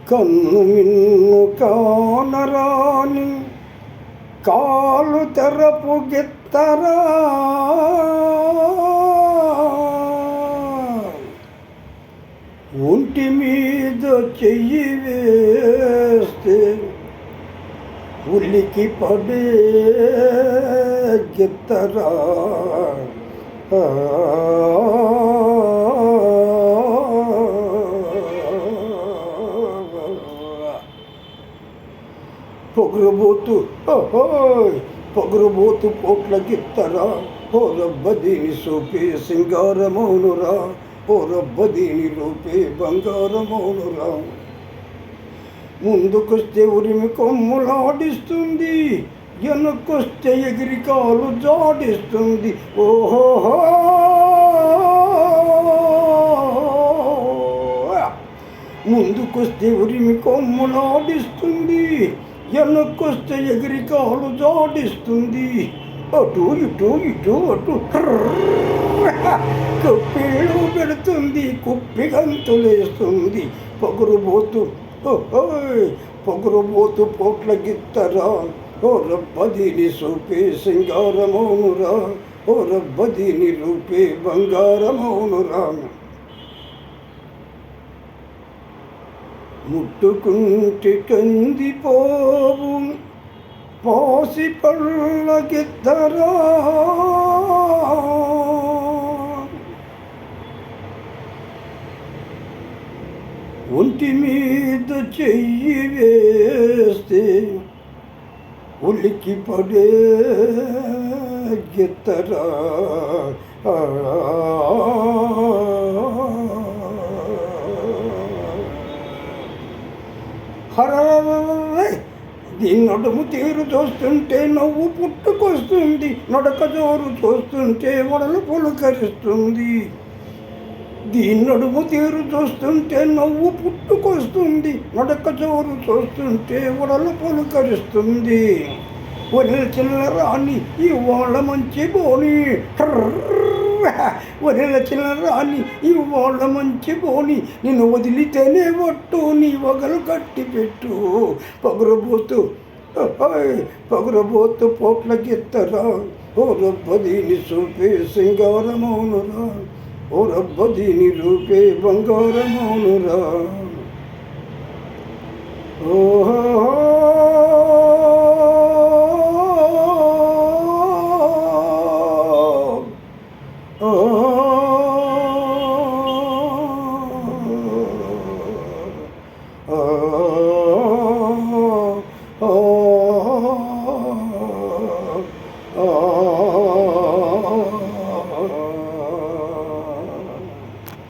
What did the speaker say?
కన్ను మిన్ను కానరాని కాలు తెరపు గిత్తరా ఒంటి మీద చెయ్యి వేస్తే ఉలికి పడే గిత్తరా పొగరుబోతు పోట్ల గిత్తరా ఓ రబ్బ దీని సోపే సింగారమౌనురా ఓ రబ్బ దీని రూపే బంగారమౌనురా ముందుకొస్తే ఉరిమి కొమ్ములాడిస్తుంది వెనక్కొస్తే ఎగిరి కాలు జాడిస్తుంది ఓహో ముందుకొస్తే ఉరిమి కొమ్ములాడిస్తుంది వెనక్కొస్తే ఎగిరి కాలు జాడిస్తుంది అటు ఇటు ఇటు అటు కుప్పిళ్ళు పెడుతుంది కుప్పి గంతులేస్తుంది పొగరుబోతు పోట్ల గిత్తరా ఓ రబ్బ దీని సూపే సింగారమౌనురా ఓ రబ్బ దీని రూపే బంగారమౌనురా ముట్టుకుంటే కందిపోవు పాసి పళ్ళ గిత్తరా ఒంటి మీద చెయ్యి వేస్తే ఉలికి పడే గిత్తరా దీని నడుము తీరు చూస్తుంటే నవ్వు పుట్టుకొస్తుంది నడక జోరు చూస్తుంటే వడలు పులకరిస్తుంది దీని నడుము తీరు చూస్తుంటే నవ్వు పుట్టుకొస్తుంది నడక జోరు చూస్తుంటే వడలు పులకరిస్తుంది వదిన చిల్లరాని ఇవాళ మంచి బోని వదిన చిల్లరాని ఇవాళ మంచి బోని నిన్ను వదిలితేనే ఒట్టు నీ వగలు కట్టి పెట్టు పగురబోతు పోట్ల గిత్తరా ఓ రబ్బ దీని సూపే సింగారమౌనురా ఓ రబ్బ దీని రూపే బంగారమౌనురా ఓహో oh